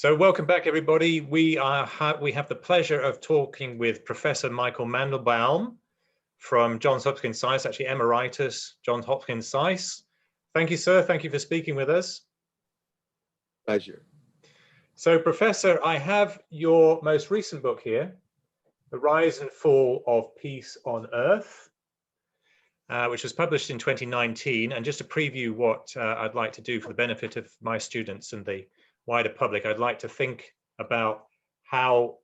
So welcome back, everybody. We have the pleasure of talking with Professor Michael Mandelbaum from Johns Hopkins SAIS, actually Emeritus, Johns Hopkins SAIS. Thank you, sir. Thank you for speaking with us. Pleasure. So, Professor, I have your most recent book here, The Rise and Fall of Peace on Earth, which was published in 2019. And just to preview what I'd like to do for the benefit of my students and the wider public, I'd like to think about how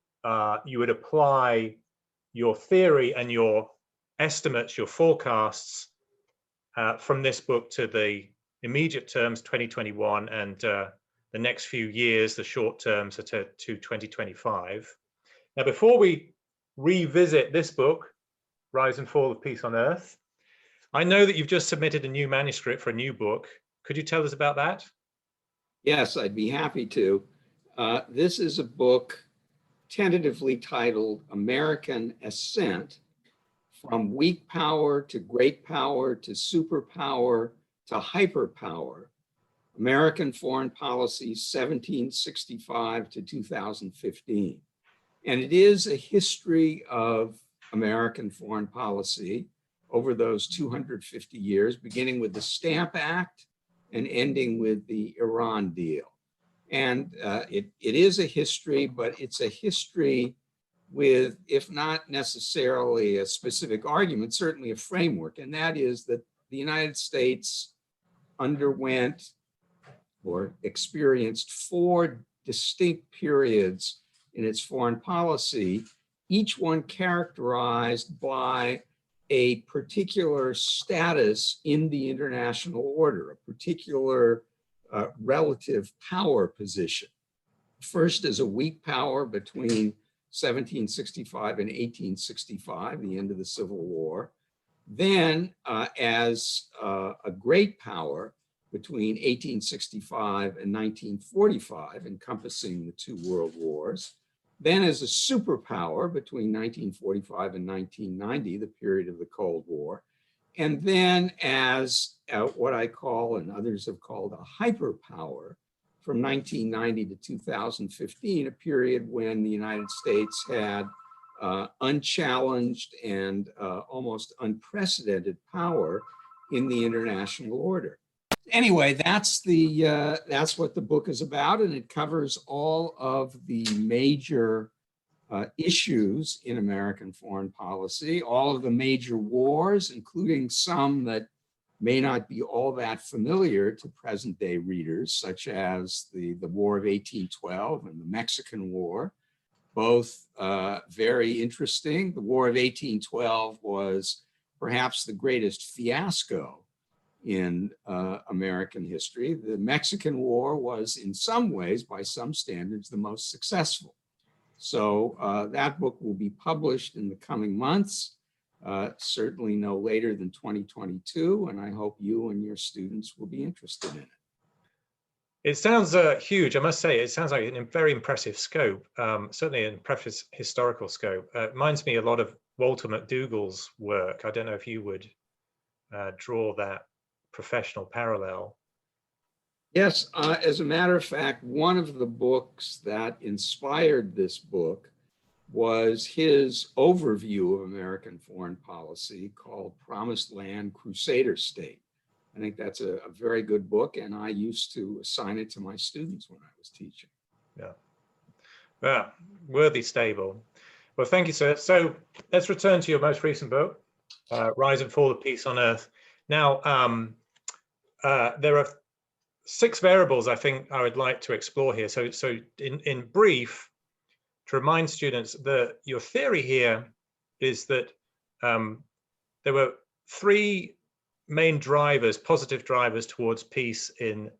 you would apply your theory and your estimates, your forecasts from this book to the immediate terms, 2021, and the next few years, the short terms, to 2025. Now, before we revisit this book, Rise and Fall of Peace on Earth, I know that you've just submitted a new manuscript for a new book. Could you tell us about that? Yes, I'd be happy to. This is a book tentatively titled American Ascent: From Weak Power to Great Power to Superpower to Hyperpower, American Foreign Policy 1765 to 2015. And it is a history of American foreign policy over those 250 years, beginning with the Stamp Act and ending with the Iran deal. And it is a history, but it's a history with, if not necessarily a specific argument, certainly a framework. And that is that the United States underwent or experienced 4 distinct periods in its foreign policy, each one characterized by a particular status in the international order, a particular relative power position. First as a weak power between 1765 and 1865, the end of the Civil War. Then as a great power between 1865 and 1945, encompassing the 2 world wars. Then as a superpower between 1945 and 1990, the period of the Cold War. And then as what I call, and others have called, a hyperpower from 1990 to 2015, a period when the United States had unchallenged and almost unprecedented power in the international order. Anyway, that's what the book is about, and it covers all of the major issues in American foreign policy, all of the major wars, including some that may not be all that familiar to present-day readers, such as the War of 1812 and the Mexican War, both very interesting. The War of 1812 was perhaps the greatest fiasco in American history. The Mexican War was, in some ways, by some standards, the most successful. So that book will be published in the coming months, certainly no later than 2022, and I hope you and your students will be interested in it. It sounds huge, I must say. It sounds like a very impressive scope, certainly an impressive historical scope. It reminds me a lot of Walter McDougall's work. I don't know if you would draw that professional parallel. Yes, as a matter of fact, one of the books that inspired this book was his overview of American foreign policy called Promised Land, Crusader State. I think that's a very good book, and I used to assign it to my students when I was teaching. Yeah, well, worthy stable. Well, thank you, sir. So let's return to your most recent book, Rise and Fall of Peace on Earth. Now, there are 6 variables I think I would like to explore here. So in brief, to remind students that your theory here is that there were 3 main drivers, positive drivers towards peace in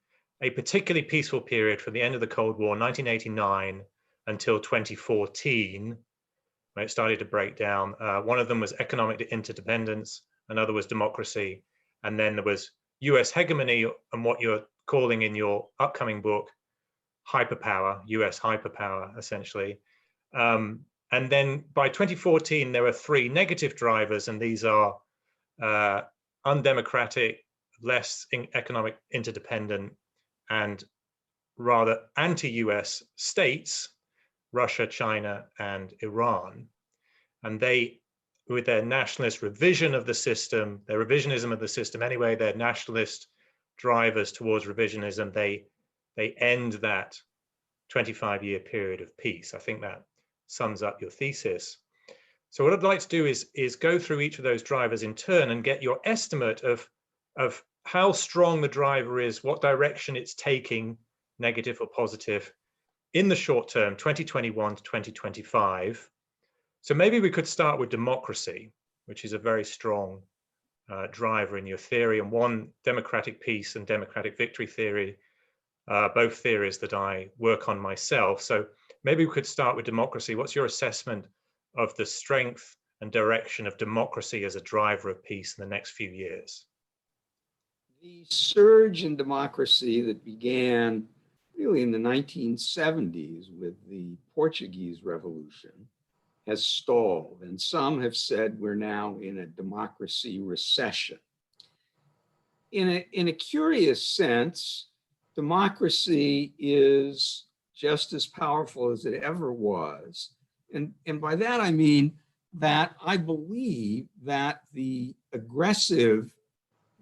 a particularly peaceful period from the end of the Cold War, 1989 until 2014, when it started to break down. One of them was economic interdependence, another was democracy, and then there was US hegemony, and what you're calling in your upcoming book, hyperpower, US hyperpower, essentially. And then by 2014, there are 3 negative drivers, and these are undemocratic, less economic interdependent, and rather anti-US states, Russia, China, and Iran. And they, with their nationalist revision of the system, their revisionism of the system anyway, their nationalist drivers towards revisionism, they end that 25-year period of peace. I think that sums up your thesis. So what I'd like to do is go through each of those drivers in turn and get your estimate of how strong the driver is, what direction it's taking, negative or positive, in the short term, 2021 to 2025. So maybe we could start with democracy, which is a very strong driver in your theory, and one, democratic peace and democratic victory theory, both theories that I work on myself. So maybe we could start with democracy. What's your assessment of the strength and direction of democracy as a driver of peace in the next few years? The surge in democracy that began really in the 1970s with the Portuguese Revolution has stalled, and some have said we're now in a democracy recession. In a curious sense, democracy is just as powerful as it ever was. And by that I mean that I believe that the aggressive,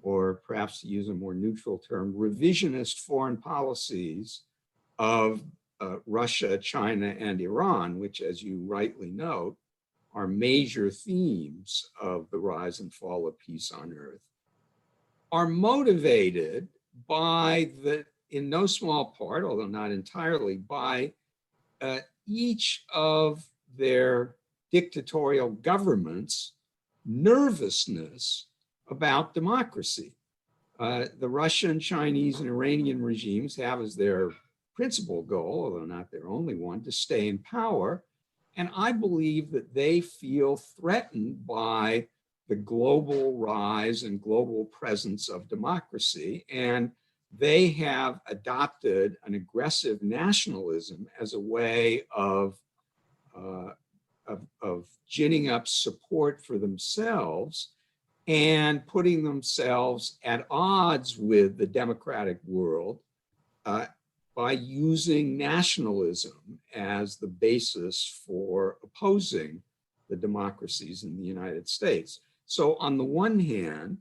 or perhaps to use a more neutral term, revisionist foreign policies of Russia, China, and Iran, which, as you rightly note, are major themes of the rise and fall of peace on earth, are motivated by in no small part, although not entirely, by each of their dictatorial governments' nervousness about democracy. The Russian, Chinese, and Iranian regimes have as their principal goal, although not their only one, to stay in power. And I believe that they feel threatened by the global rise and global presence of democracy. And they have adopted an aggressive nationalism as a way of ginning up support for themselves and putting themselves at odds with the democratic world by using nationalism as the basis for opposing the democracies in the United States. So on the one hand,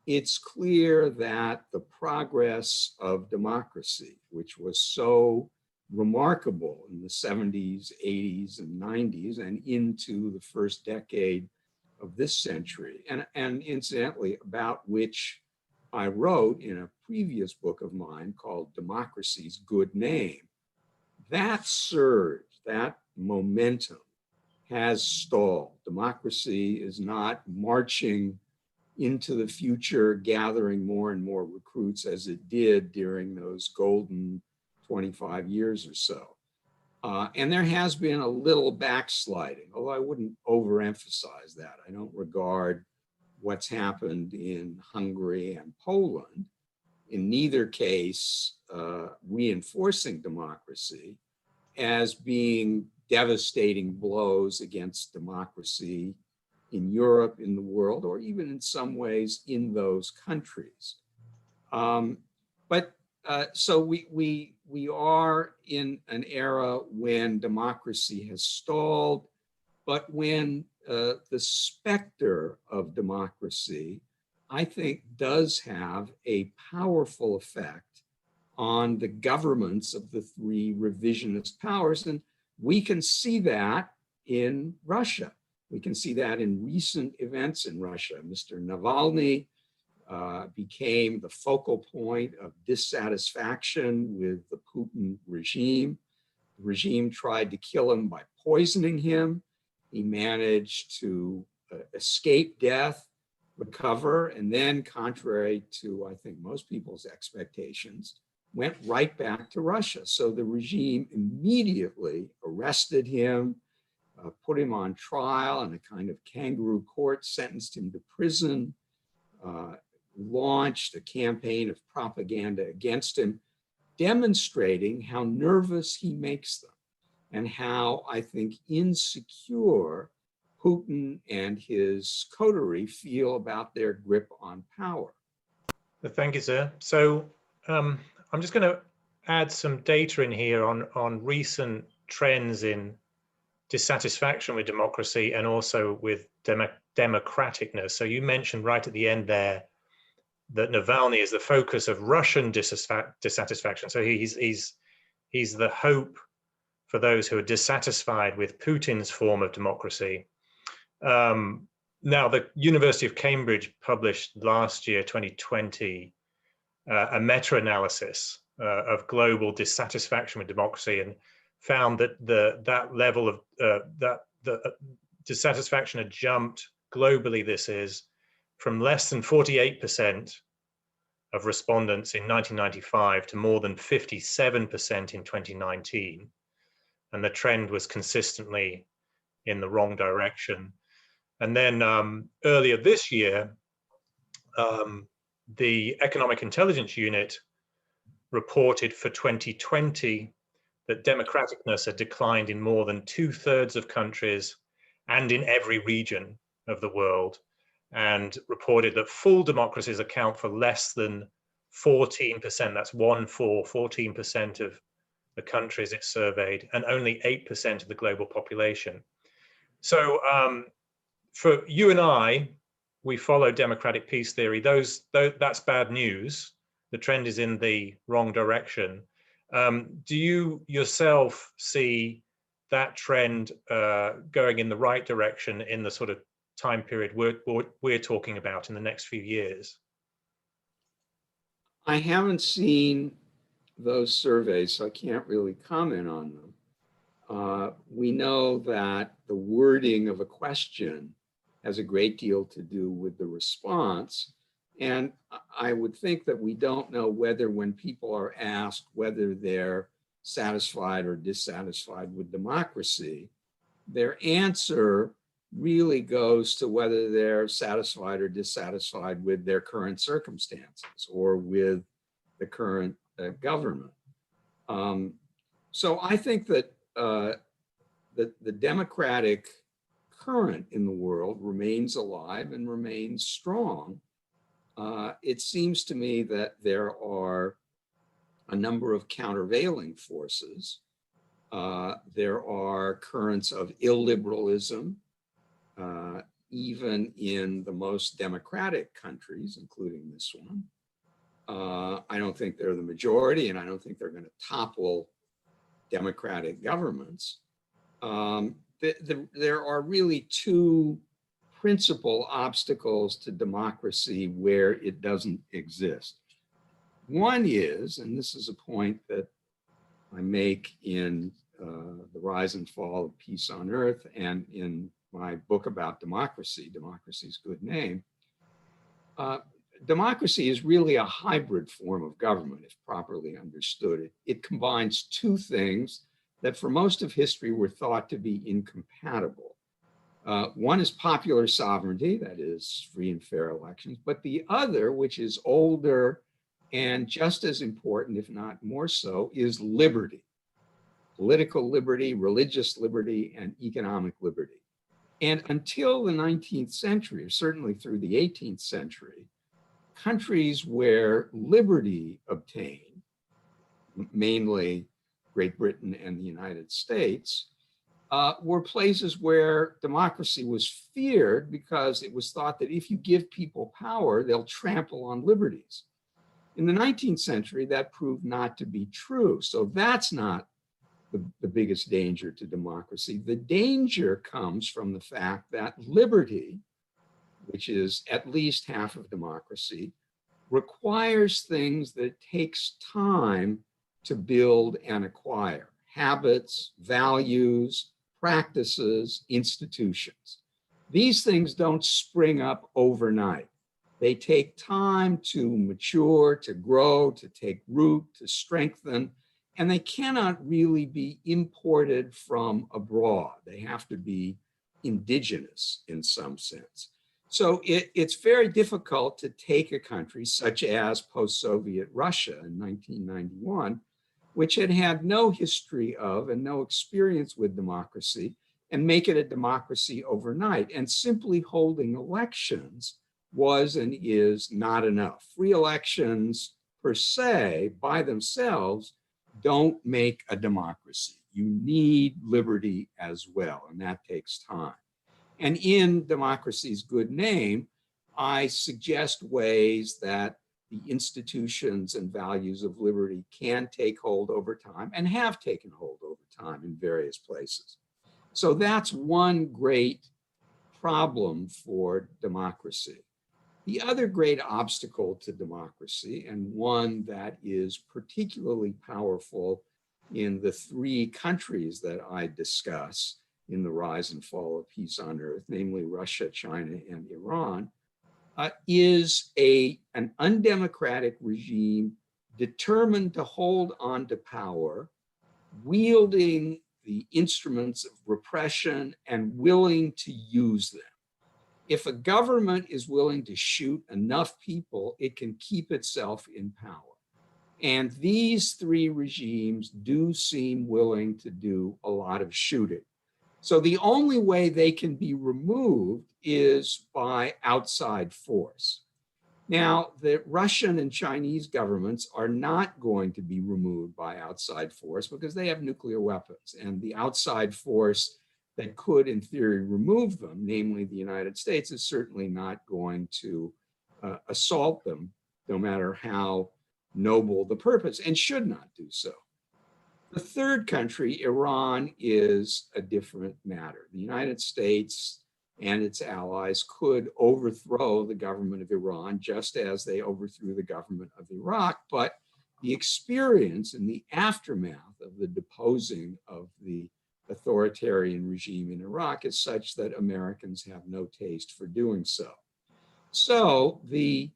it's clear that the progress of democracy, which was so remarkable in the 70s, 80s, and 90s, and into the first decade of this century, and incidentally, about which I wrote in a previous book of mine called Democracy's Good Name, that surge, that momentum has stalled. Democracy is not marching into the future, gathering more and more recruits as it did during those golden 25 years or so. And there has been a little backsliding, although I wouldn't overemphasize that. I don't regard what's happened in Hungary and Poland, in neither case reinforcing democracy, as being devastating blows against democracy in Europe, in the world, or even in some ways in those countries. So we are in an era when democracy has stalled, but when the specter of democracy, I think, does have a powerful effect on the governments of the three revisionist powers. And we can see that in Russia. We can see that in recent events in Russia. Mr. Navalny became the focal point of dissatisfaction with the Putin regime. The regime tried to kill him by poisoning him. He managed to escape death, recover, and then, contrary to, I think, most people's expectations, went right back to Russia. So the regime immediately arrested him, put him on trial in a kind of kangaroo court, sentenced him to prison, launched a campaign of propaganda against him, demonstrating how nervous he makes them and how, I think, insecure Putin and his coterie feel about their grip on power. Thank you, sir. So I'm just going to add some data in here on recent trends in dissatisfaction with democracy and also with democraticness. So you mentioned right at the end there that Navalny is the focus of Russian dissatisfaction. So he's the hope for those who are dissatisfied with Putin's form of democracy. Now, the University of Cambridge published last year, 2020, a meta-analysis of global dissatisfaction with democracy, and found that that level of the dissatisfaction had jumped globally. This is from less than 48% of respondents in 1995 to more than 57% in 2019, and the trend was consistently in the wrong direction. And then earlier this year, the Economic Intelligence Unit reported for 2020 that democraticness had declined in more than 2/3 of countries and in every region of the world, and reported that full democracies account for less than 14%. That's 14% of the countries it surveyed, and only 8% of the global population. So for you and I, we follow democratic peace theory. That's bad news. The trend is in the wrong direction. Do you yourself see that trend going in the right direction in the sort of time period we're talking about in the next few years? I haven't seen those surveys, so I can't really comment on them. We know that the wording of a question has a great deal to do with the response. And I would think that we don't know whether, when people are asked whether they're satisfied or dissatisfied with democracy, their answer really goes to whether they're satisfied or dissatisfied with their current circumstances or with the current government. So I think that the democratic current in the world remains alive and remains strong. It seems to me that there are a number of countervailing forces. There are currents of illiberalism, even in the most democratic countries, including this one. I don't think they're the majority, and I don't think they're going to topple democratic governments. There are really two principal obstacles to democracy where it doesn't exist. One is, and this is a point that I make in The Rise and Fall of Peace on Earth and in my book about democracy, Democracy's Good Name, democracy is really a hybrid form of government, if properly understood. It combines two things that for most of history were thought to be incompatible. One is popular sovereignty, that is free and fair elections, but the other, which is older and just as important, if not more so, is liberty. Political liberty, religious liberty, and economic liberty. And until the 19th century, or certainly through the 18th century, countries where liberty obtained, mainly Great Britain and the United States, were places where democracy was feared because it was thought that if you give people power, they'll trample on liberties. In the 19th century, that proved not to be true. So that's not the biggest danger to democracy. The danger comes from the fact that liberty, which is at least half of democracy, requires things that it takes time to build and acquire: habits, values, practices, institutions. These things don't spring up overnight. They take time to mature, to grow, to take root, to strengthen, and they cannot really be imported from abroad. They have to be indigenous in some sense. So it's very difficult to take a country such as post-Soviet Russia in 1991, which had had no history of and no experience with democracy, and make it a democracy overnight. And simply holding elections was and is not enough. Free elections per se, by themselves, don't make a democracy. You need liberty as well, and that takes time. And in democracy's good name, I suggest ways that the institutions and values of liberty can take hold over time and have taken hold over time in various places. So that's one great problem for democracy. The other great obstacle to democracy, and one that is particularly powerful in the three countries that I discuss in the rise and fall of peace on earth, namely Russia, China, and Iran, is an undemocratic regime determined to hold on to power, wielding the instruments of repression and willing to use them. If a government is willing to shoot enough people, it can keep itself in power. And these three regimes do seem willing to do a lot of shooting. So the only way they can be removed is by outside force. Now, the Russian and Chinese governments are not going to be removed by outside force because they have nuclear weapons, and the outside force that could, in theory, remove them, namely the United States, is certainly not going to assault them, no matter how noble the purpose, and should not do so. The third country, Iran, is a different matter. The United States and its allies could overthrow the government of Iran just as they overthrew the government of Iraq, but the experience in the aftermath of the deposing of the authoritarian regime in Iraq is such that Americans have no taste for doing so. So the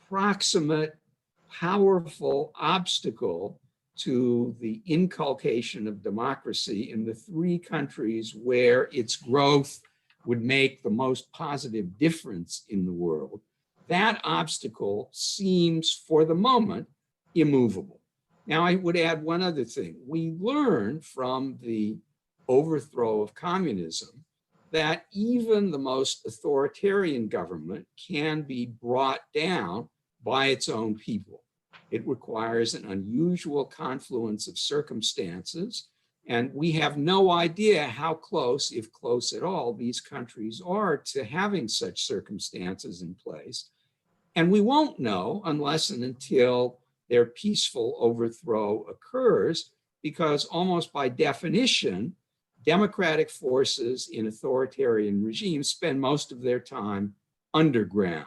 proximate, powerful obstacle to the inculcation of democracy in the three countries where its growth would make the most positive difference in the world, that obstacle seems, for the moment, immovable. Now, I would add one other thing. We learned from the overthrow of communism that even the most authoritarian government can be brought down by its own people. It requires an unusual confluence of circumstances, and we have no idea how close, if close at all, these countries are to having such circumstances in place. And we won't know unless and until their peaceful overthrow occurs, because almost by definition, democratic forces in authoritarian regimes spend most of their time underground,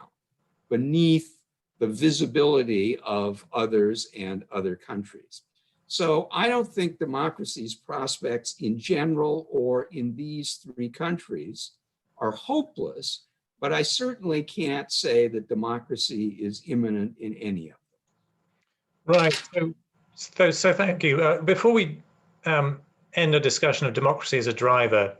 beneath the visibility of others and other countries. So I don't think democracy's prospects in general or in these three countries are hopeless, but I certainly can't say that democracy is imminent in any of them. Right. So thank you. Before we end a discussion of democracy as a driver,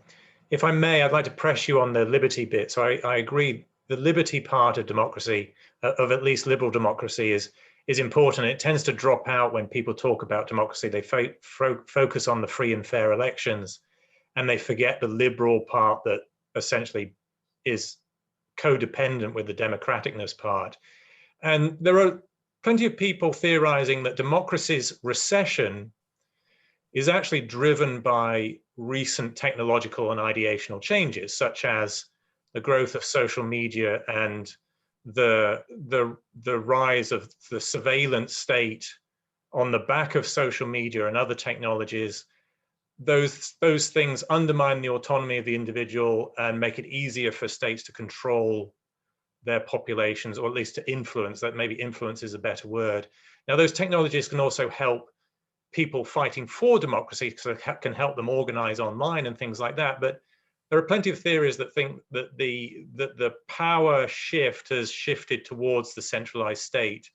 if I may, I'd like to press you on the liberty bit. So I agree. The liberty part of democracy, of at least liberal democracy, is important. It tends to drop out when people talk about democracy. They focus on the free and fair elections, and they forget the liberal part that essentially is codependent with the democraticness part. And there are plenty of people theorizing that democracy's recession is actually driven by recent technological and ideational changes, such as the growth of social media and the rise of the surveillance state on the back of social media and other technologies. Those things undermine the autonomy of the individual and make it easier for states to control their populations, or at least to influence. That maybe influence is a better word. Now, those technologies can also help people fighting for democracy, because it can help them organize online and things like that. But there are plenty of theories that think that the power shift has shifted towards the centralized state.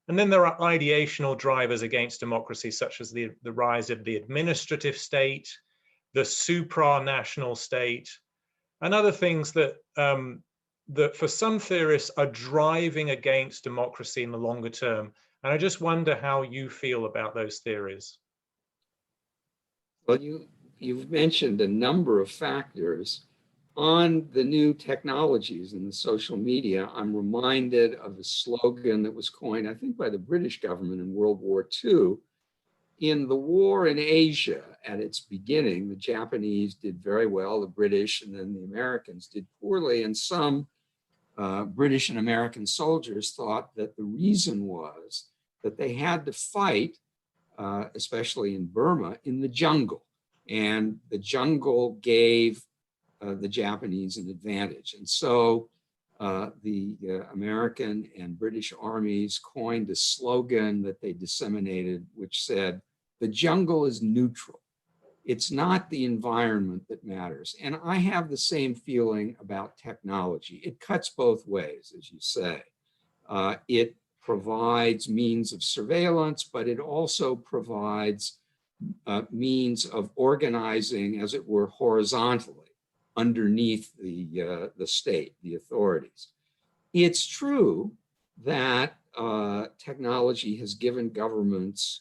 And then there are ideational drivers against democracy, such as the rise of the administrative state, the supranational state, and other things that that for some theorists are driving against democracy in the longer term. And I just wonder how you feel about those theories. Well, you've mentioned a number of factors On the new technologies and the social media, I'm reminded of a slogan that was coined, I think, by the British government in World War II. In the war in Asia, at its beginning, the Japanese did very well, the British and then the Americans did poorly, and some British and American soldiers thought that the reason was that they had to fight, especially in Burma, in the jungle. And the jungle gave the Japanese an advantage. And so the American and British armies coined a slogan that they disseminated, which said, "The jungle is neutral. It's not the environment that matters." And I have the same feeling about technology. It cuts both ways, as you say. It provides means of surveillance, but it also provides means of organizing, as it were, horizontally underneath the state, the authorities. It's true that technology has given governments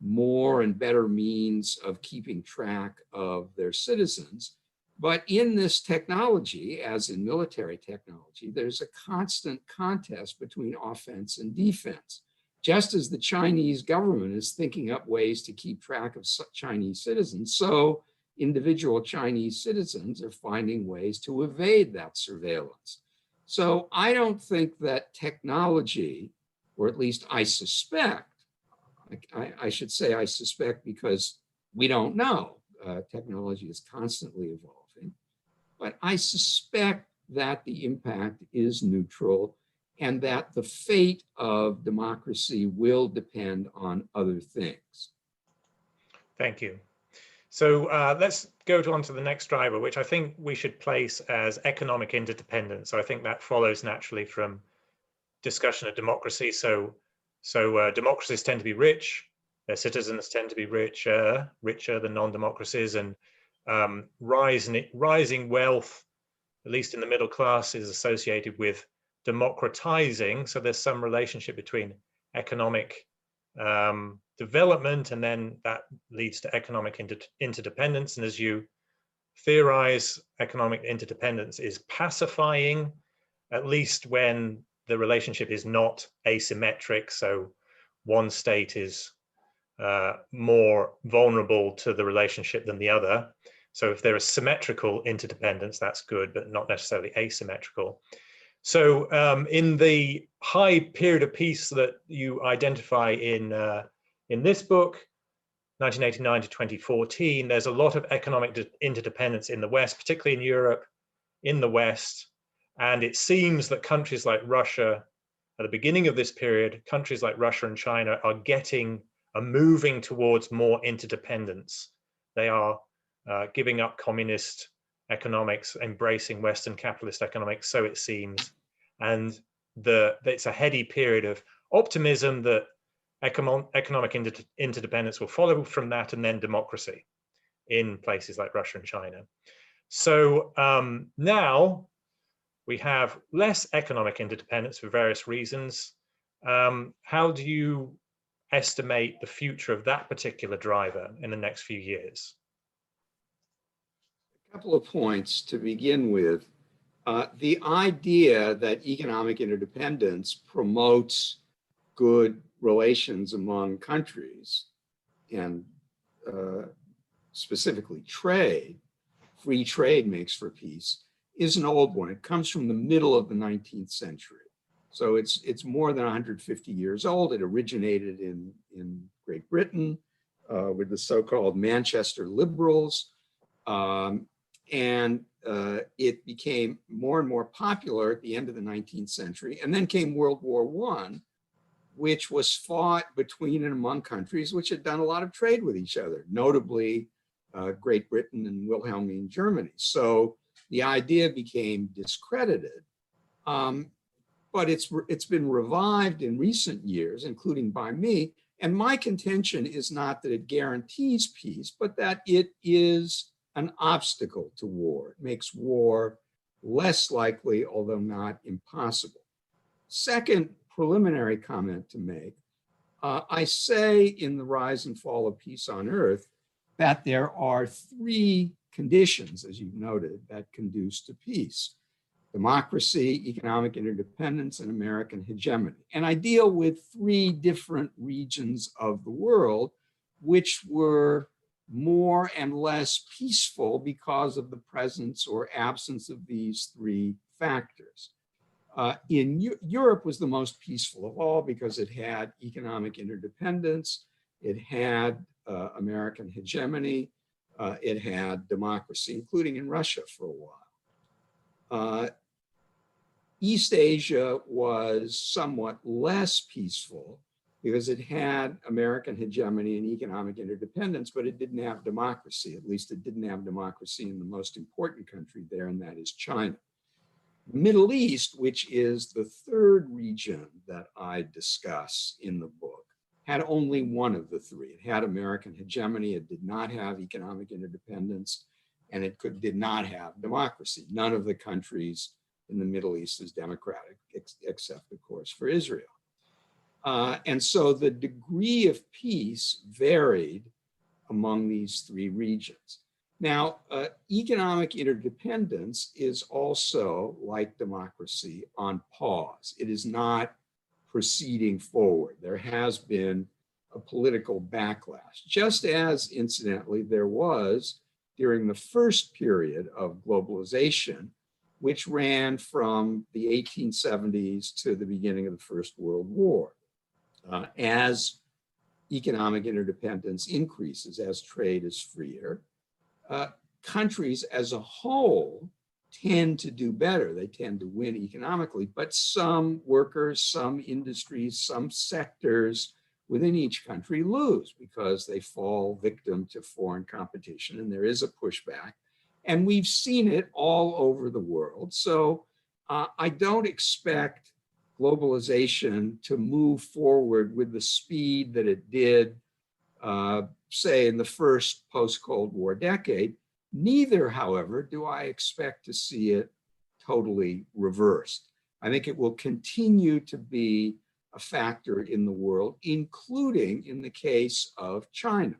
more and better means of keeping track of their citizens. But in this technology, as in military technology, there's a constant contest between offense and defense. Just as the Chinese government is thinking up ways to keep track of Chinese citizens, so individual Chinese citizens are finding ways to evade that surveillance. So I don't think that technology, or at least I suspect, I should say I suspect because we don't know. Technology is constantly evolving, but I suspect that the impact is neutral and that the fate of democracy will depend on other things. Thank you. So let's go on to the next driver, which I think we should place as economic interdependence. So I think that follows naturally from discussion of democracy. So democracies tend to be rich, their citizens tend to be richer than non-democracies, and rising wealth, at least in the middle class, is associated with democratizing. So there's some relationship between economic development, and then that leads to economic interdependence. And as you theorize, economic interdependence is pacifying, at least when the relationship is not asymmetric. So one state is more vulnerable to the relationship than the other. So if there is symmetrical interdependence, that's good, but not necessarily asymmetrical. So in the high period of peace that you identify in this book, 1989 to 2014, there's a lot of economic interdependence in the West, particularly in Europe, in the West. And it seems that countries like Russia, at the beginning of this period, countries like Russia and China are moving towards more interdependence. They are giving up communist economics, embracing Western capitalist economics, so it seems. And it's a heady period of optimism that economic interdependence will follow from that, and then democracy in places like Russia and China. So now we have less economic interdependence for various reasons. How do you estimate the future of that particular driver in the next few years? A couple of points to begin with. The idea that economic interdependence promotes good relations among countries and specifically trade, free trade makes for peace, is an old one. It comes from the middle of the 19th century. So it's more than 150 years old. It originated in Great Britain with the so-called Manchester liberals. And it became more and more popular at the end of the 19th century. And then came World War I, which was fought between and among countries which had done a lot of trade with each other, notably Great Britain and Wilhelmine Germany. So the idea became discredited. But it's been revived in recent years, including by me. And my contention is not that it guarantees peace, but that it is an obstacle to war. It makes war less likely, although not impossible. Second preliminary comment to make, I say in The Rise and Fall of Peace on Earth that there are three conditions, as you've noted, that conduce to peace: democracy, economic interdependence, and American hegemony. And I deal with three different regions of the world, which were more and less peaceful because of the presence or absence of these three factors. Europe was the most peaceful of all because it had economic interdependence, it had American hegemony, it had democracy, including in Russia for a while. East Asia was somewhat less peaceful because it had American hegemony and economic interdependence, but it didn't have democracy. At least it didn't have democracy in the most important country there, and that is China. The Middle East, which is the third region that I discuss in the book, had only one of the three. It had American hegemony, it did not have economic interdependence, and it did not have democracy. None of the countries in the Middle East is democratic, except, of course, for Israel. And so the degree of peace varied among these three regions. Now, economic interdependence is also, like democracy, on pause. It is not proceeding forward. There has been a political backlash, just as, incidentally, there was during the first period of globalization, which ran from the 1870s to the beginning of the First World War. As economic interdependence increases, as trade is freer, countries as a whole tend to do better. They tend to win economically, but some workers, some industries, some sectors within each country lose because they fall victim to foreign competition, and there is a pushback. And we've seen it all over the world. So I don't expect globalization to move forward with the speed that it did, say, in the first post-Cold War decade. Neither, however, do I expect to see it totally reversed. I think it will continue to be a factor in the world, including in the case of China.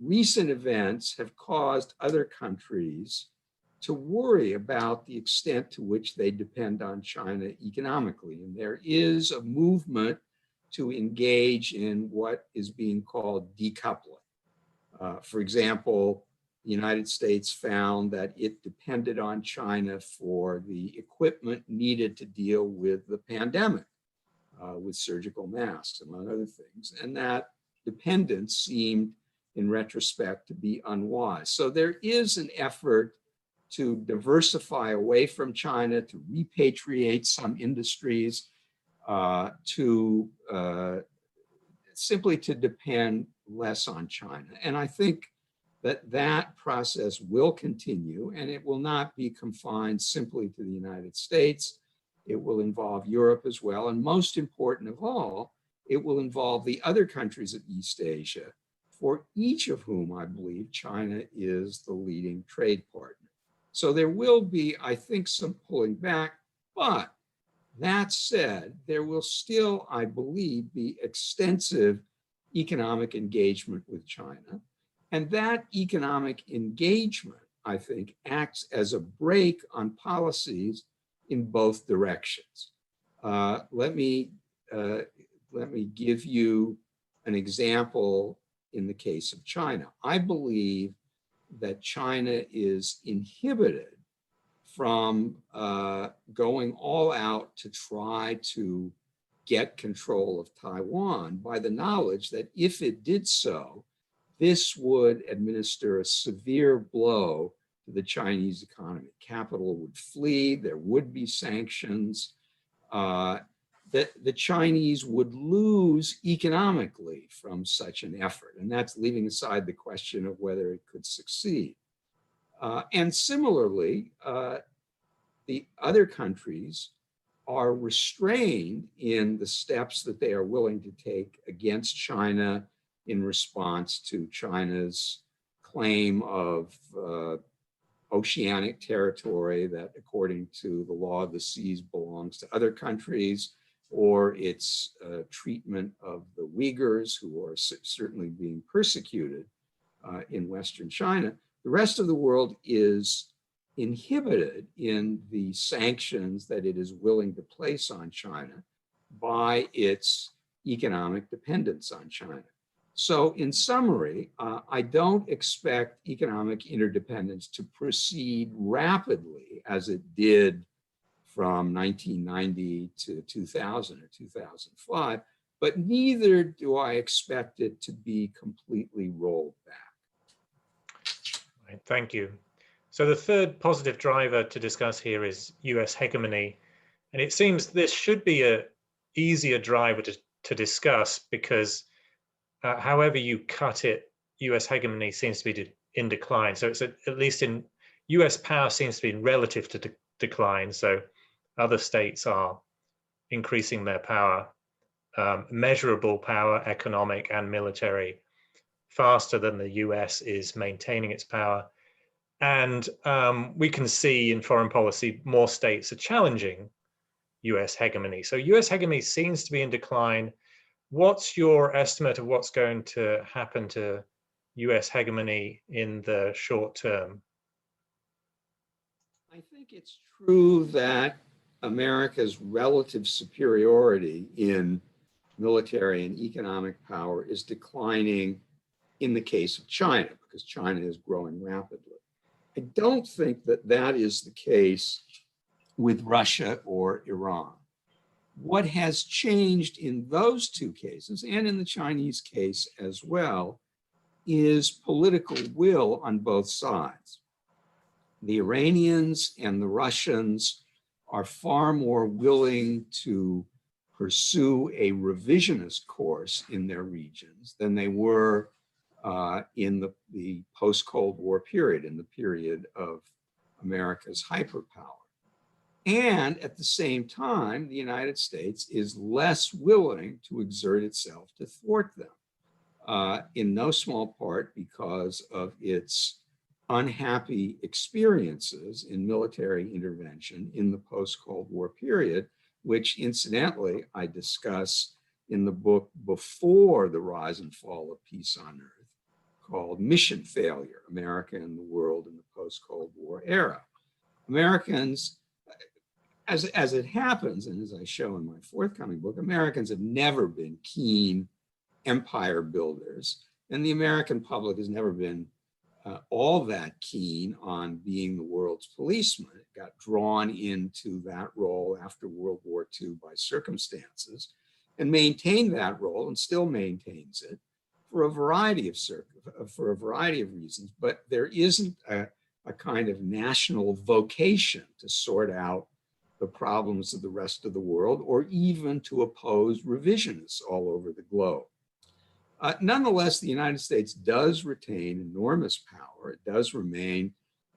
Recent events have caused other countries to worry about the extent to which they depend on China economically. And there is a movement to engage in what is being called decoupling. For example, the United States found that it depended on China for the equipment needed to deal with the pandemic, with surgical masks, among other things. And that dependence seemed, in retrospect, to be unwise. So there is an effort to diversify away from China, to repatriate some industries, simply to depend less on China. And I think that that process will continue, and it will not be confined simply to the United States. It will involve Europe as well. And most important of all, it will involve the other countries of East Asia, for each of whom I believe China is the leading trade partner. So there will be, I think, some pulling back, but that said, there will still, I believe, be extensive economic engagement with China. And that economic engagement, I think, acts as a brake on policies in both directions. Let me give you an example in the case of China. I believe that China is inhibited from going all out to try to get control of Taiwan by the knowledge that if it did so, this would administer a severe blow to the Chinese economy. Capital would flee, there would be sanctions, the Chinese would lose economically from such an effort. And that's leaving aside the question of whether it could succeed. And similarly, the other countries are restrained in the steps that they are willing to take against China in response to China's claim of oceanic territory that, according to the law of the seas, belongs to other countries, or its treatment of the Uyghurs, who are certainly being persecuted in Western China. The rest of the world is inhibited in the sanctions that it is willing to place on China by its economic dependence on China. So in summary, I don't expect economic interdependence to proceed rapidly as it did from 1990 to 2000 or 2005, but neither do I expect it to be completely rolled back. Right, thank you. So the third positive driver to discuss here is US hegemony. And it seems this should be an easier driver to discuss because however you cut it, US hegemony seems to be in decline. So it's at least in US power seems to be in relative to decline. So other states are increasing their power, measurable power, economic and military, faster than the US is maintaining its power. And we can see in foreign policy, more states are challenging US hegemony. So US hegemony seems to be in decline. What's your estimate of what's going to happen to US hegemony in the short term? I think it's true that America's relative superiority in military and economic power is declining in the case of China, because China is growing rapidly. I don't think that that is the case with Russia or Iran. What has changed in those two cases, and in the Chinese case as well, is political will on both sides. The Iranians and the Russians are far more willing to pursue a revisionist course in their regions than they were in the post-Cold War period, in the period of America's hyperpower. And at the same time, the United States is less willing to exert itself to thwart them, in no small part because of its unhappy experiences in military intervention in the post-Cold War period, which incidentally I discuss in the book before the rise and fall of peace on earth, called Mission Failure, America and the World in the Post-Cold War Era. Americans, as it happens, and as I show in my forthcoming book, Americans have never been keen empire builders, and the American public has never been all that keen on being the world's policeman. It got drawn into that role after World War II by circumstances and maintained that role and still maintains it for a variety of reasons. But there isn't a kind of national vocation to sort out the problems of the rest of the world or even to oppose revisionists all over the globe. Nonetheless, the United States does retain enormous power. It does remain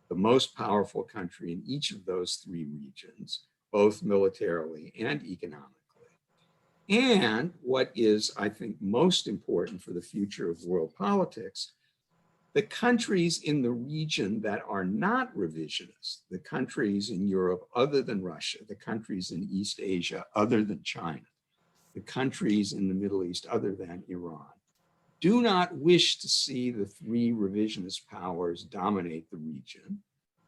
the most powerful country in each of those three regions, both militarily and economically. And what is, I think, most important for the future of world politics, the countries in the region that are not revisionist, the countries in Europe other than Russia, the countries in East Asia other than China, the countries in the Middle East other than Iran, do not wish to see the three revisionist powers dominate the region,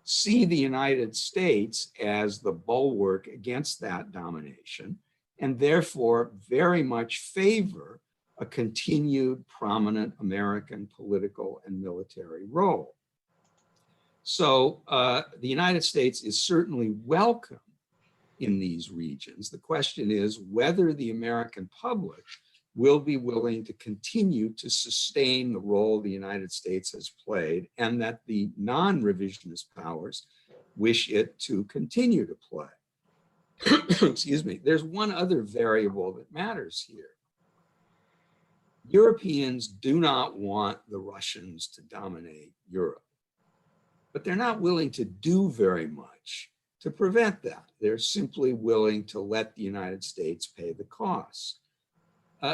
see the United States as the bulwark against that domination, and therefore very much favor a continued prominent American political and military role. So the United States is certainly welcome in these regions. The question is whether the American public will be willing to continue to sustain the role the United States has played and that the non-revisionist powers wish it to continue to play. Excuse me. There's one other variable that matters here. Europeans do not want the Russians to dominate Europe, but they're not willing to do very much to prevent that. They're simply willing to let the United States pay the costs.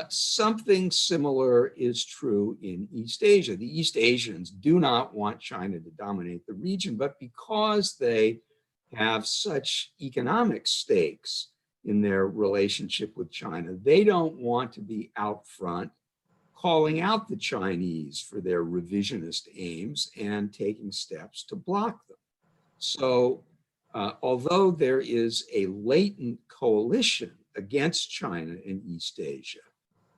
Something similar is true in East Asia. The East Asians do not want China to dominate the region, but because they have such economic stakes in their relationship with China, they don't want to be out front calling out the Chinese for their revisionist aims and taking steps to block them. So although there is a latent coalition against China in East Asia,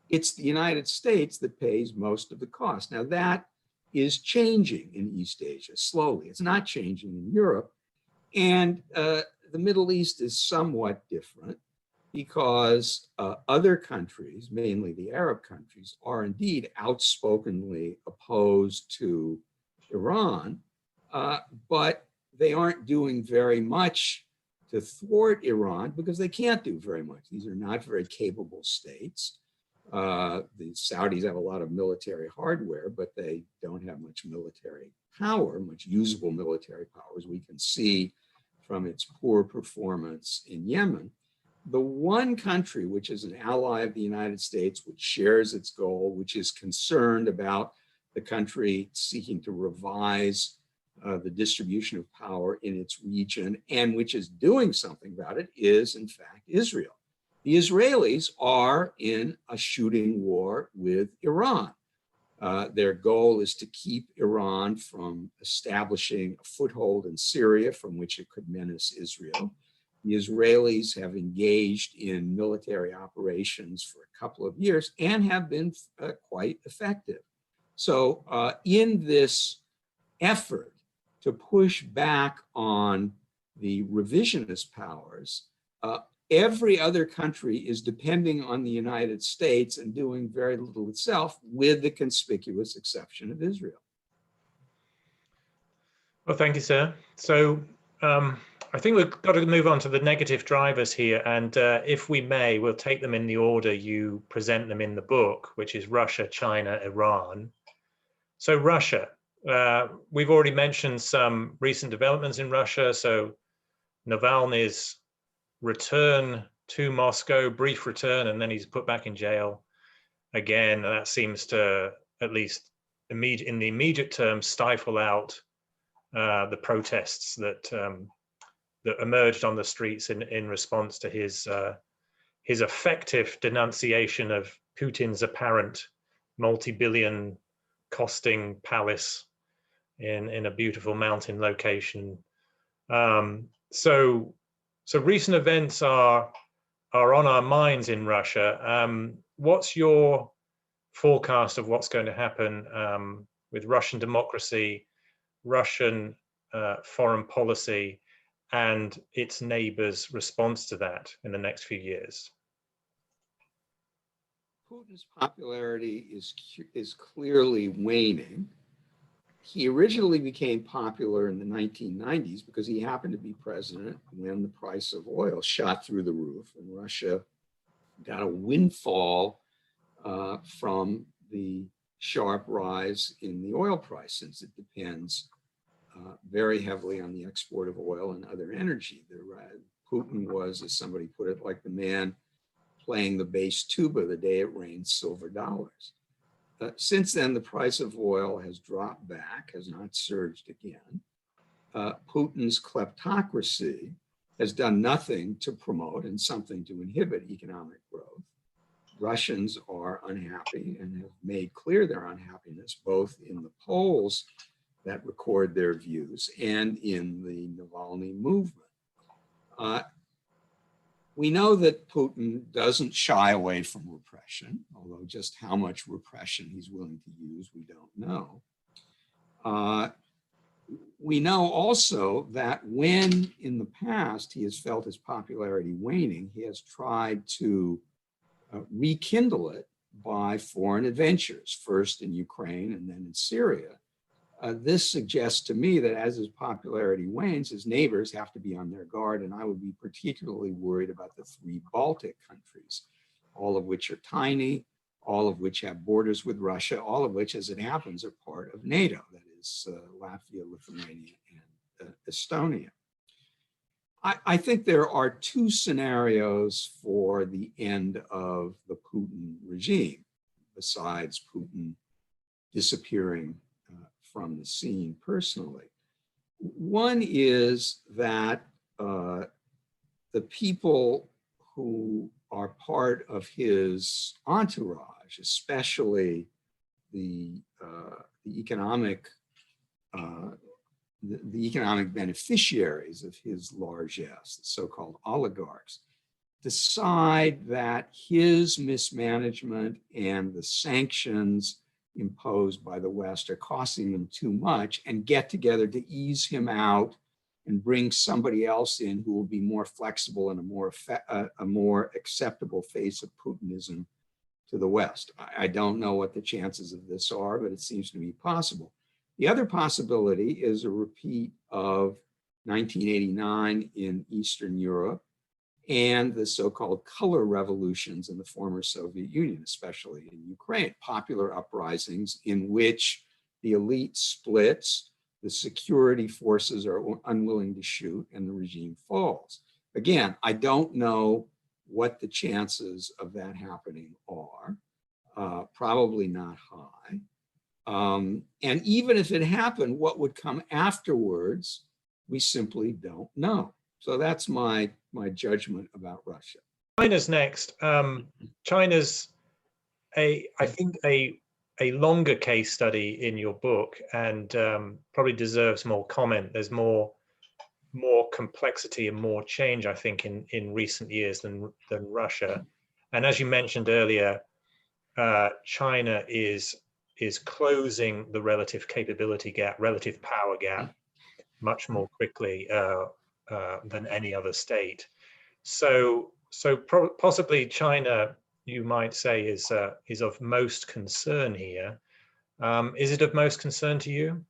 it's the United States that pays most of the cost. Now that is changing in East Asia slowly. It's not changing in Europe. And the Middle East is somewhat different because other countries, mainly the Arab countries, are indeed outspokenly opposed to Iran, but they aren't doing very much to thwart Iran because they can't do very much. These are not very capable states. The Saudis have a lot of military hardware, but they don't have much military power, much usable military power, as we can see from its poor performance in Yemen. The one country which is an ally of the United States, which shares its goal, which is concerned about the country seeking to revise the distribution of power in its region, and which is doing something about it, is in fact Israel. The Israelis are in a shooting war with Iran. Their goal is to keep Iran from establishing a foothold in Syria from which it could menace Israel. The Israelis have engaged in military operations for a couple of years and have been quite effective. So in this effort to push back on the revisionist powers, every other country is depending on the United States and doing very little itself, with the conspicuous exception of Israel. Well, thank you, sir. So I think we've got to move on to the negative drivers here. And if we may, we'll take them in the order you present them in the book, which is Russia, China, Iran. So Russia, we've already mentioned some recent developments in Russia. So Navalny's return to Moscow, brief return, and then he's put back in jail again. And that seems to, at least in the immediate term, stifle out the protests that that emerged on the streets in response to his effective denunciation of Putin's apparent multi-billion costing palace in a beautiful mountain location. So recent events are on our minds in Russia. What's your forecast of what's going to happen with Russian democracy, Russian foreign policy, and its neighbors' response to that in the next few years? Putin's popularity is clearly waning. He originally became popular in the 1990s because he happened to be president when the price of oil shot through the roof, and Russia got a windfall from the sharp rise in the oil price, since it depends very heavily on the export of oil and other energy. Putin was, as somebody put it, like the man playing the bass tuba the day it rained silver dollars. Since then, the price of oil has dropped back, has not surged again. Putin's kleptocracy has done nothing to promote and something to inhibit economic growth. Russians are unhappy and have made clear their unhappiness, both in the polls that record their views and in the Navalny movement. We know that Putin doesn't shy away from repression, although just how much repression he's willing to use, we don't know. We know also that when in the past he has felt his popularity waning, he has tried to rekindle it by foreign adventures, first in Ukraine and then in Syria. This suggests to me that as his popularity wanes, his neighbors have to be on their guard, and I would be particularly worried about the 3 Baltic countries, all of which are tiny, all of which have borders with Russia, all of which, as it happens, are part of NATO, that is Latvia, Lithuania, and Estonia. I think there are 2 scenarios for the end of the Putin regime, besides Putin disappearing from the scene personally. One is that the people who are part of his entourage, especially the economic the economic beneficiaries of his largesse, the so-called oligarchs, decide that his mismanagement and the sanctions imposed by the West are costing them too much, and get together to ease him out and bring somebody else in who will be more flexible and a more acceptable face of Putinism to the West. I don't know what the chances of this are, but it seems to be possible. The other possibility is a repeat of 1989 in Eastern Europe and the so-called color revolutions in the former Soviet Union, especially in Ukraine, popular uprisings in which the elite splits, the security forces are unwilling to shoot, and the regime falls. Again, I don't know what the chances of that happening are, probably not high. And even if it happened, what would come afterwards, we simply don't know. So that's my judgment about Russia. China's next. China's I think a longer case study in your book, and probably deserves more comment. There's more complexity and more change, I think, in recent years than Russia. And as you mentioned earlier, China is closing the relative capability gap, relative power gap, much more quickly than any other state. So possibly China, you might say, is of most concern here. Is it of most concern to you?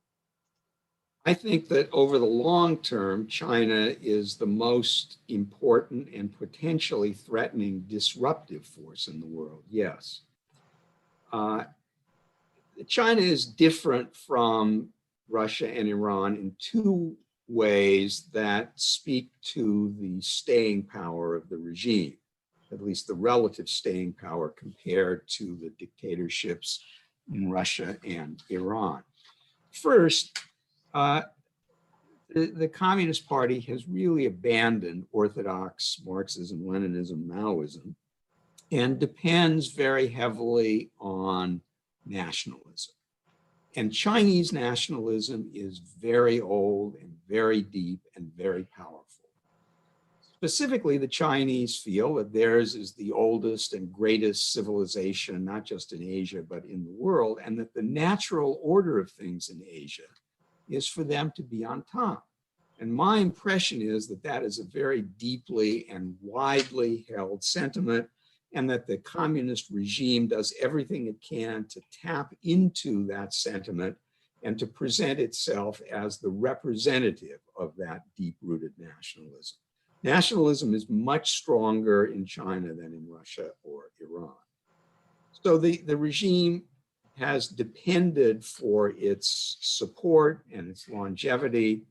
I think that over the long term, China is the most important and potentially threatening disruptive force in the world, yes. China is different from Russia and Iran in two ways that speak to the staying power of the regime, at least the relative staying power compared to the dictatorships in Russia and Iran. First, the Communist Party has really abandoned orthodox Marxism, Leninism, Maoism, and depends very heavily on nationalism. And Chinese nationalism is very old and very deep and very powerful. Specifically, the Chinese feel that theirs is the oldest and greatest civilization, not just in Asia, but in the world, and that the natural order of things in Asia is for them to be on top. And my impression is that that is a very deeply and widely held sentiment, and that the communist regime does everything it can to tap into that sentiment and to present itself as the representative of that deep-rooted nationalism. Nationalism is much stronger in China than in Russia or Iran. So the regime has depended for its support and its longevity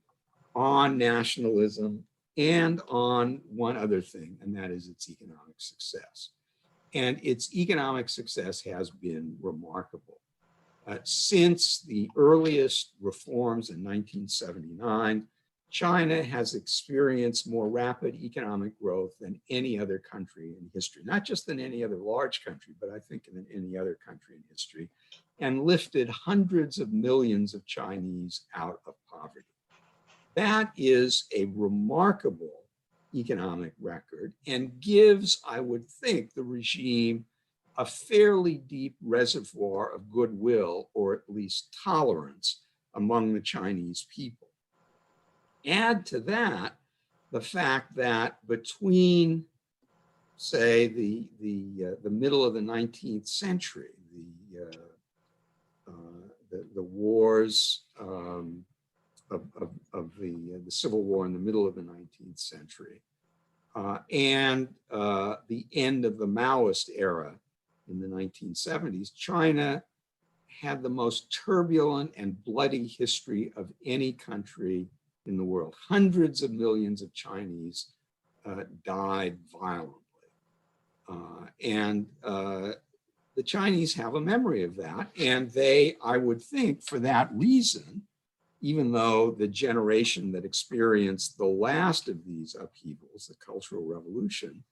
on nationalism and on one other thing, and that is its economic success. And its economic success has been remarkable. Since the earliest reforms in 1979, China has experienced more rapid economic growth than any other country in history, not just than any other large country, but I think than any other country in history, and lifted hundreds of millions of Chinese out of poverty. That is a remarkable economic record and gives, I would think, the regime a fairly deep reservoir of goodwill, or at least tolerance, among the Chinese people. Add to that the fact that between, say, the middle of the 19th century, the wars of the Civil War in the middle of the 19th century, and the end of the Maoist era in the 1970s, China had the most turbulent and bloody history of any country in the world. Hundreds of millions of Chinese died violently. And the Chinese have a memory of that. And they, I would think, for that reason, even though the generation that experienced the last of these upheavals, the Cultural Revolution,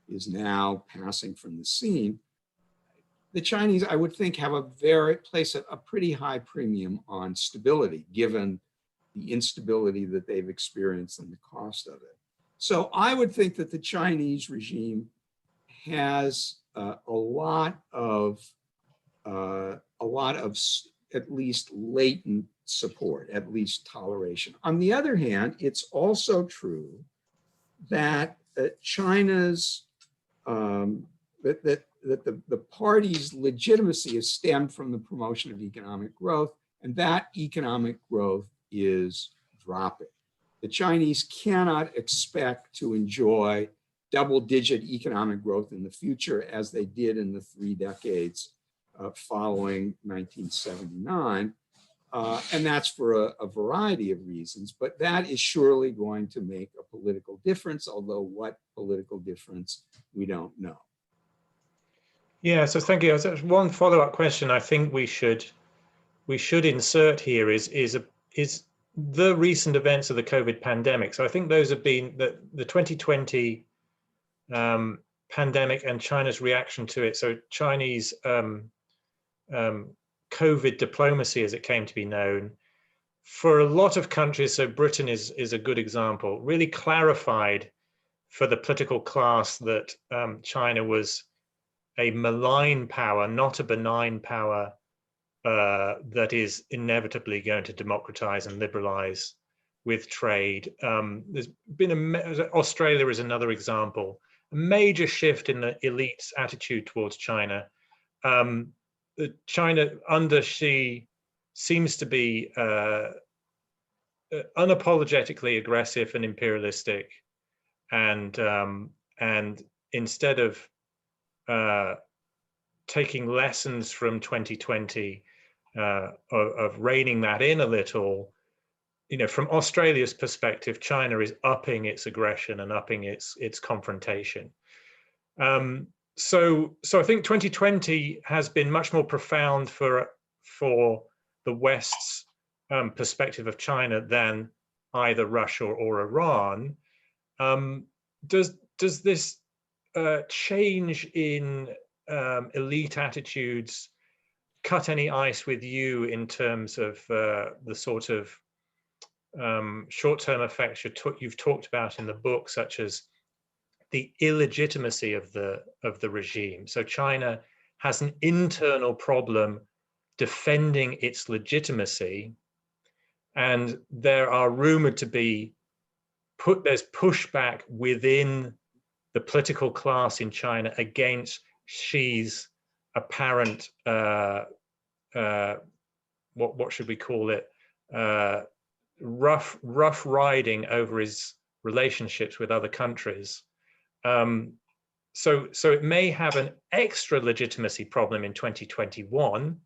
is now passing from the scene, the Chinese, I would think, place a pretty high premium on stability, given the instability that they've experienced and the cost of it. So I would think that the Chinese regime has a lot of at least latent support, at least toleration. On the other hand, it's also true that China's that the party's legitimacy is stemmed from the promotion of economic growth, and that economic growth is dropping. The Chinese cannot expect to enjoy double-digit economic growth in the future as they did in the 3 decades following 1979. And that's for a variety of reasons, but that is surely going to make a political difference, although what political difference, we don't know. Yeah, so thank you. One follow-up question I think we should insert here is the recent events of the COVID pandemic. So I think those have been the 2020 pandemic and China's reaction to it. So Chinese COVID diplomacy, as it came to be known, for a lot of countries, so Britain is a good example, really clarified for the political class that China was a malign power, not a benign power that is inevitably going to democratize and liberalize with trade. There's been Australia is another example, a major shift in the elite's attitude towards China. China under Xi seems to be unapologetically aggressive and imperialistic, and instead of taking lessons from 2020 of reining that in a little, from Australia's perspective, China is upping its aggression and upping its confrontation. So I think 2020 has been much more profound for the West's perspective of China than either Russia or Iran. Does this change in elite attitudes cut any ice with you in terms of the sort of short-term effects you've talked about in the book, such as the illegitimacy of the regime? So China has an internal problem defending its legitimacy, and there are rumored to be there's pushback within the political class in China against Xi's apparent what should we call it, rough riding over his relationships with other countries. So it may have an extra legitimacy problem in 2021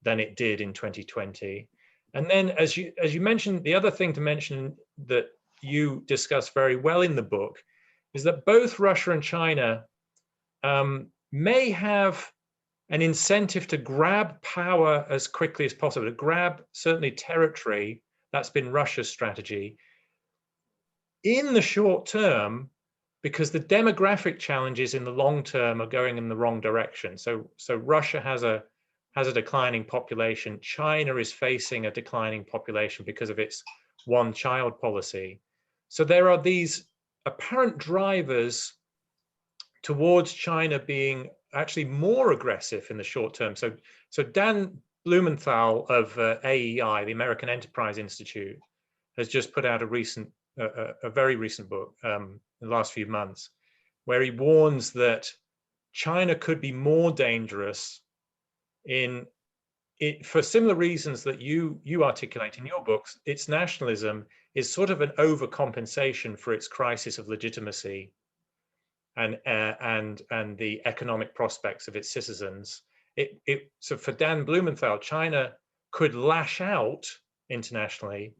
than it did in 2020. And then, as you mentioned, the other thing to mention that you discuss very well in the book is that both Russia and China may have an incentive to grab power as quickly as possible, to grab certainly territory. That's been Russia's strategy in the short term, because the demographic challenges in the long term are going in the wrong direction. So Russia has a declining population. China is facing a declining population because of its one-child policy. So there are these apparent drivers towards China being actually more aggressive in the short term. So Dan Blumenthal of AEI, the American Enterprise Institute, has just put out a very recent book in the last few months, where he warns that China could be more dangerous for similar reasons that you articulate in your books. Its nationalism is sort of an overcompensation for its crisis of legitimacy and the economic prospects of its citizens. So for Dan Blumenthal, China could lash out internationally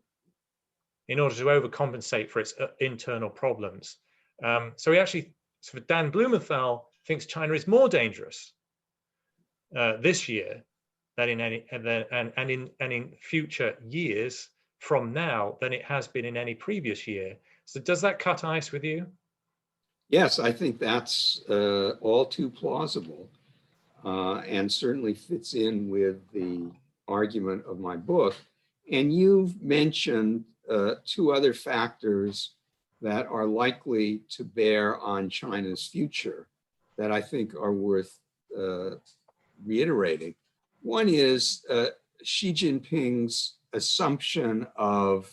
in order to overcompensate for its internal problems. So for Dan Blumenthal, thinks China is more dangerous this year than in future years from now than it has been in any previous year. So does that cut ice with you? Yes, I think that's all too plausible, and certainly fits in with the argument of my book. And you've mentioned two other factors that are likely to bear on China's future that I think are worth reiterating. One is Xi Jinping's assumption of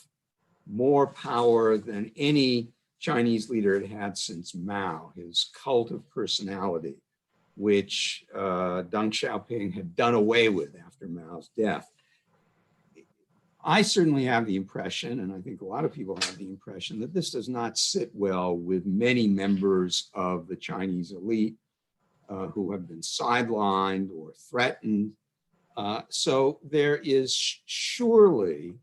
more power than any Chinese leader had had since Mao, his cult of personality, which Deng Xiaoping had done away with after Mao's death. I certainly have the impression, and I think a lot of people have the impression, that this does not sit well with many members of the Chinese elite who have been sidelined or threatened. So there is surely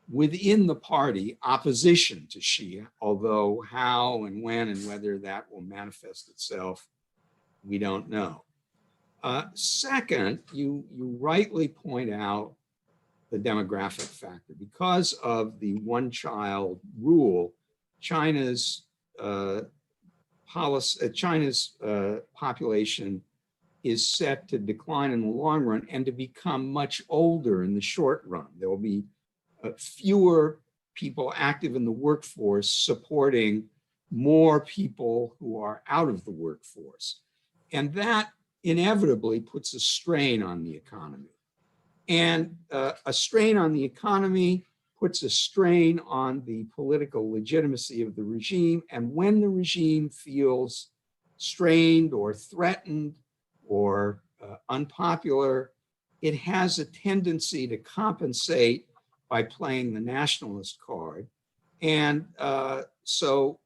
within the party opposition to Shia, although how and when and whether that will manifest itself, we don't know. Second, you rightly point out the demographic factor. Because of the one-child rule, China's population is set to decline in the long run and to become much older in the short run. There will be fewer people active in the workforce supporting more people who are out of the workforce. And that inevitably puts a strain on the economy. And a strain on the economy puts a strain on the political legitimacy of the regime. And when the regime feels strained or threatened or unpopular, it has a tendency to compensate by playing the nationalist card. And so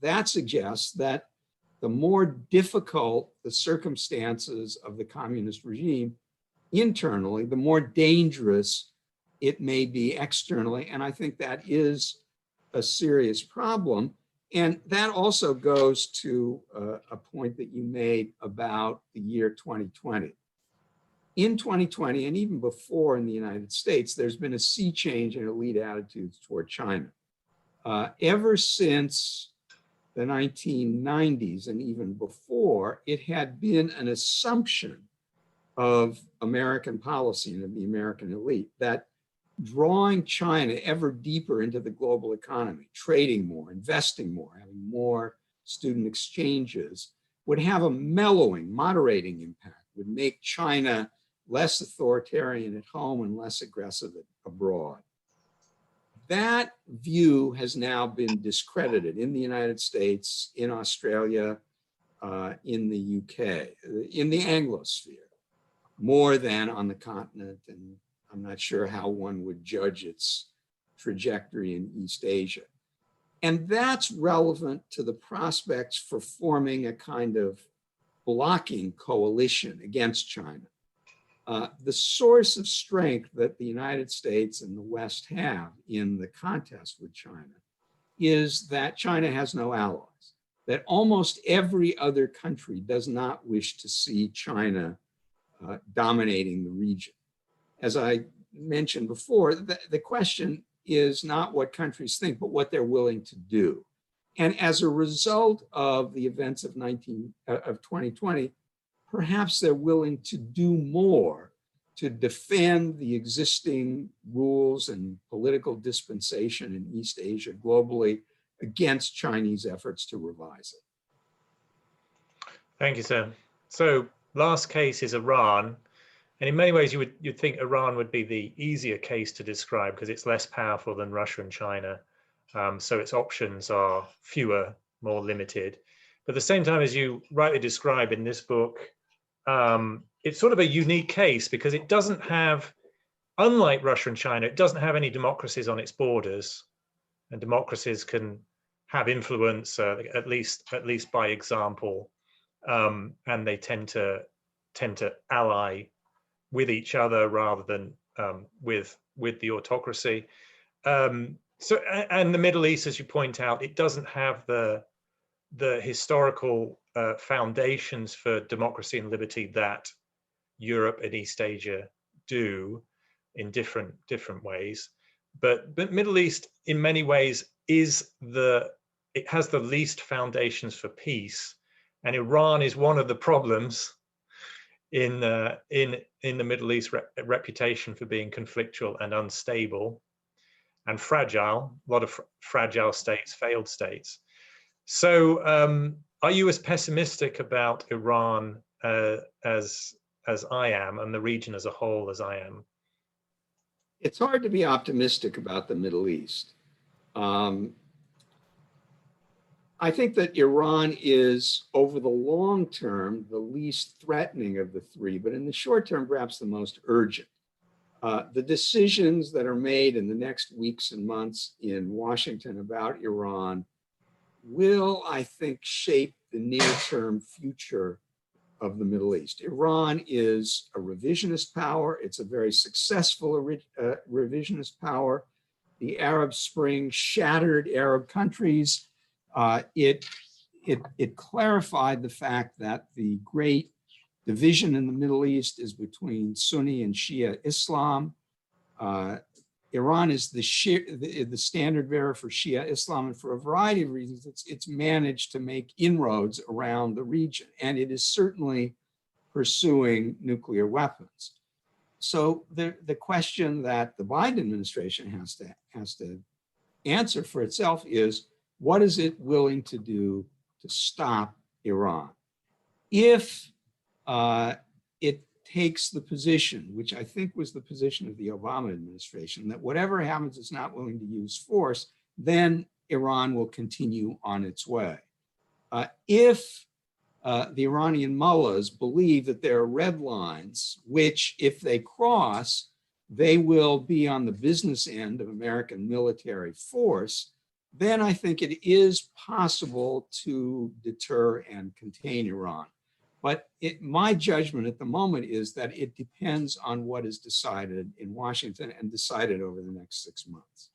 that suggests that the more difficult the circumstances of the communist regime internally, the more dangerous it may be externally. And I think that is a serious problem. And that also goes to a point that you made about the year 2020. In 2020, and even before in the United States, there's been a sea change in elite attitudes toward China. Ever since the 1990s and even before, it had been an assumption of American policy and of the American elite that drawing China ever deeper into the global economy, trading more, investing more, having more student exchanges, would have a mellowing, moderating impact, would make China less authoritarian at home and less aggressive abroad. That view has now been discredited in the United States, in Australia, in the UK, in the Anglosphere, more than on the continent. And I'm not sure how one would judge its trajectory in East Asia. And that's relevant to the prospects for forming a kind of blocking coalition against China. The source of strength that the United States and the West have in the contest with China is that China has no allies, that almost every other country does not wish to see China dominating the region. As I mentioned before, the question is not what countries think, but what they're willing to do. And as a result of the events of 2020, perhaps they're willing to do more to defend the existing rules and political dispensation in East Asia globally against Chinese efforts to revise it. Thank you, sir. So last case is Iran. And in many ways, you'd think Iran would be the easier case to describe because it's less powerful than Russia and China. So its options are fewer, more limited. But at the same time, as you rightly describe in this book, it's sort of a unique case because it doesn't have, unlike Russia and China, it doesn't have any democracies on its borders, and democracies can have influence, at least by example, and they tend to ally with each other rather than with the autocracy. So, and the Middle East, as you point out, it doesn't have the historical foundations for democracy and liberty that Europe and East Asia do in different ways. But Middle East, in many ways, is the it has the least foundations for peace, and Iran is one of the problems in the Middle East reputation for being conflictual and unstable and fragile. A lot of fragile states, failed states. So, are you as pessimistic about Iran as I am, and the region as a whole as I am? It's hard to be optimistic about the Middle East. I think that Iran is, over the long term, the least threatening of the three, but in the short term, perhaps the most urgent. The decisions that are made in the next weeks and months in Washington about Iran will, I think, shape the near-term future of the Middle East. Iran is a revisionist power. It's a very successful revisionist power. The Arab Spring shattered Arab countries. It clarified the fact that the great division in the Middle East is between Sunni and Shia Islam. Iran is the standard bearer for Shia Islam, and for a variety of reasons, it's managed to make inroads around the region, and it is certainly pursuing nuclear weapons. So the question that the Biden administration has to answer for itself is, what is it willing to do to stop Iran? If it takes the position, which I think was the position of the Obama administration, that whatever happens, it's not willing to use force, then Iran will continue on its way. If the Iranian mullahs believe that there are red lines, which if they cross, they will be on the business end of American military force, then I think it is possible to deter and contain Iran. But my judgment at the moment is that it depends on what is decided in Washington and decided over the next 6 months.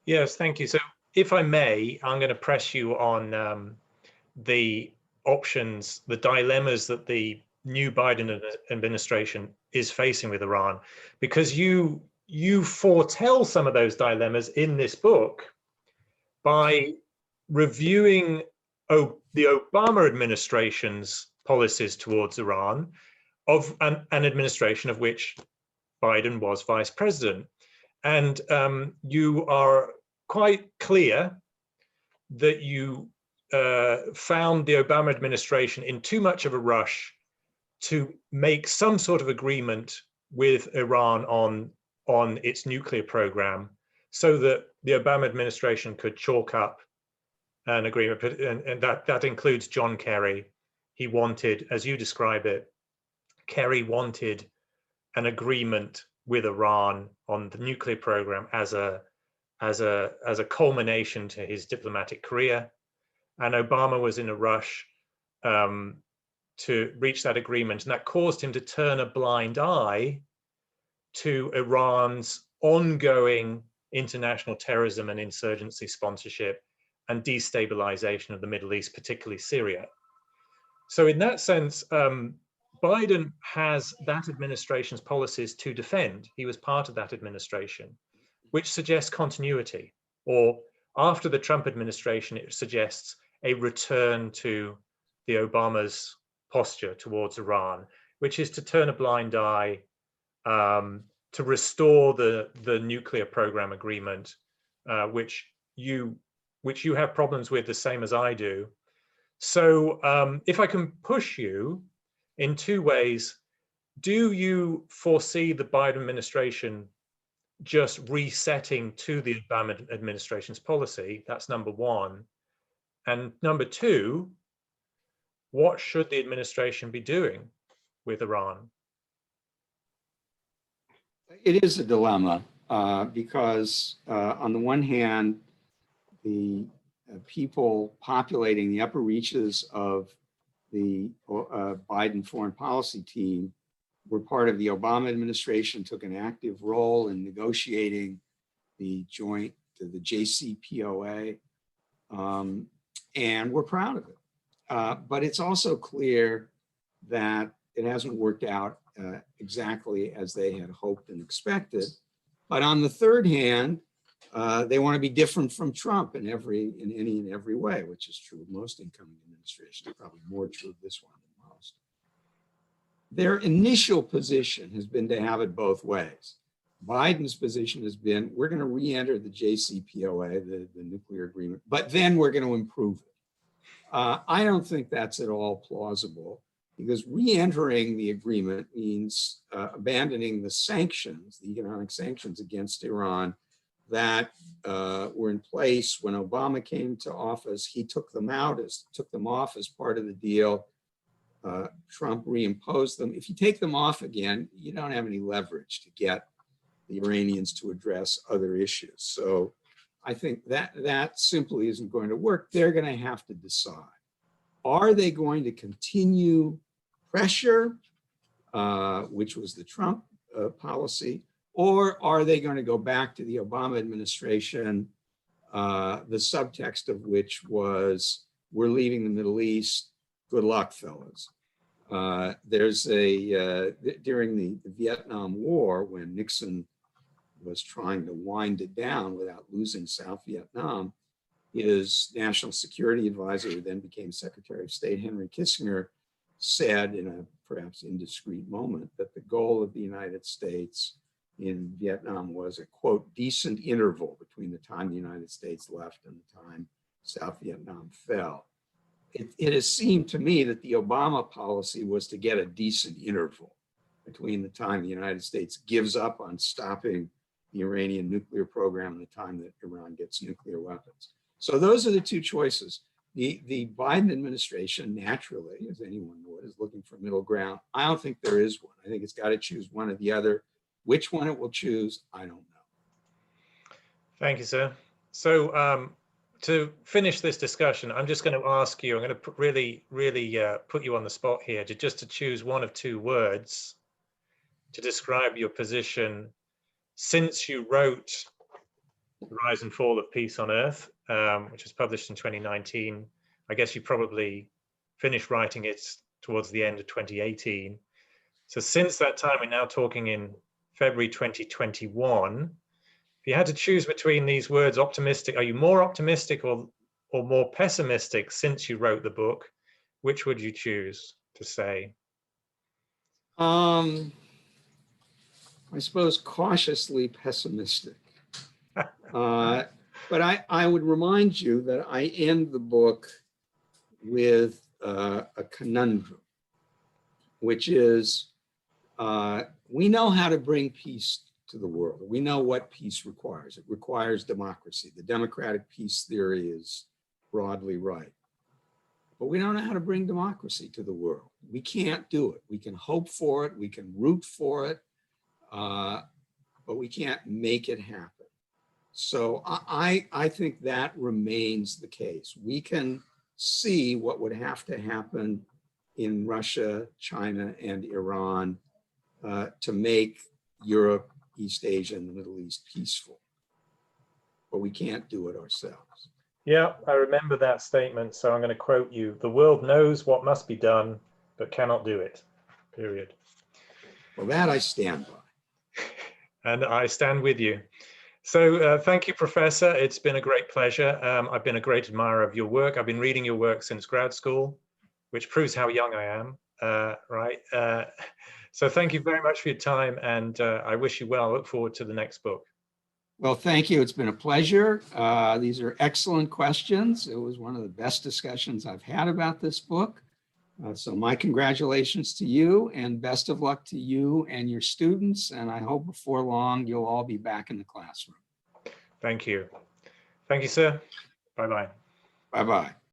Yes, thank you. So if I may, I'm going to press you on the options, the dilemmas that the new Biden administration is facing with Iran, because you foretell some of those dilemmas in this book by reviewing the Obama administration's policies towards Iran, of an administration of which Biden was vice president. And you are quite clear that you found the Obama administration in too much of a rush to make some sort of agreement with Iran on its nuclear program, so that the Obama administration could chalk up an agreement, and that includes John Kerry. He wanted, as you describe it, Kerry wanted an agreement with Iran on the nuclear program as a culmination to his diplomatic career, and Obama was in a rush to reach that agreement, and that caused him to turn a blind eye to Iran's ongoing international terrorism and insurgency sponsorship and destabilization of the Middle East, particularly Syria. So in that sense, Biden has that administration's policies to defend. He was part of that administration, which suggests continuity. Or after the Trump administration, it suggests a return to the Obama's posture towards Iran, which is to turn a blind eye, to restore the nuclear program agreement, which you have problems with the same as I do. So if I can push you in two ways, do you foresee the Biden administration just resetting to the Obama administration's policy? That's number one. And number two, what should the administration be doing with Iran? It is a dilemma because on the one hand, the people populating the upper reaches of the Biden foreign policy team were part of the Obama administration, took an active role in negotiating the JCPOA, and we're proud of it. But it's also clear that it hasn't worked out exactly as they had hoped and expected. But on the third hand, They want to be different from Trump in any and every way, which is true of most incoming administrations, probably more true of this one than most. Their initial position has been to have it both ways. Biden's position has been, we're going to re-enter the JCPOA, the nuclear agreement, but then we're going to improve it. I don't think that's at all plausible, because re-entering the agreement means abandoning the sanctions, the economic sanctions against Iran that were in place when Obama came to office. He took them off as part of the deal. Trump reimposed them. If you take them off again, you don't have any leverage to get the Iranians to address other issues. So I think that simply isn't going to work. They're going to have to decide. Are they going to continue pressure, which was the Trump policy, or are they going to go back to the Obama administration, the subtext of which was, we're leaving the Middle East, good luck, fellas. There's during the Vietnam War, when Nixon was trying to wind it down without losing South Vietnam, his national security advisor, who then became Secretary of State, Henry Kissinger, said in a perhaps indiscreet moment that the goal of the United States in Vietnam was a, quote, decent interval between the time the United States left and the time South Vietnam fell. It has seemed to me that the Obama policy was to get a decent interval between the time the United States gives up on stopping the Iranian nuclear program and the time that Iran gets nuclear weapons. So those are the two choices. The Biden administration, naturally, as anyone would, is looking for middle ground. I don't think there is one. I think it's got to choose one or the other. Which one it will choose, I don't know. Thank you, sir. So to finish this discussion, I'm just going to ask you, I'm going to really put you on the spot here to choose one of two words to describe your position since you wrote The Rise and Fall of Peace on Earth, which was published in 2019. I guess you probably finished writing it towards the end of 2018. So since that time, we're now talking in February 2021. If you had to choose between these words, optimistic, are you more optimistic or more pessimistic since you wrote the book? Which would you choose to say? I suppose cautiously pessimistic. But I would remind you that I end the book with a conundrum, which is we know how to bring peace to the world. We know what peace requires. It requires democracy. The democratic peace theory is broadly right. But we don't know how to bring democracy to the world. We can't do it. We can hope for it. We can root for it. But we can't make it happen. So I think that remains the case. We can see what would have to happen in Russia, China, and Iran to make Europe, East Asia, and the Middle East peaceful. But we can't do it ourselves. Yeah, I remember that statement. So I'm going to quote you. The world knows what must be done, but cannot do it, period. Well, that I stand by. And I stand with you. So thank you, Professor. It's been a great pleasure. I've been a great admirer of your work. I've been reading your work since grad school, which proves how young I am, right? So thank you very much for your time, and I wish you well. I look forward to the next book. Well, thank you. It's been a pleasure. These are excellent questions. It was one of the best discussions I've had about this book. So my congratulations to you, and best of luck to you and your students. And I hope before long, you'll all be back in the classroom. Thank you. Thank you, sir. Bye-bye. Bye-bye.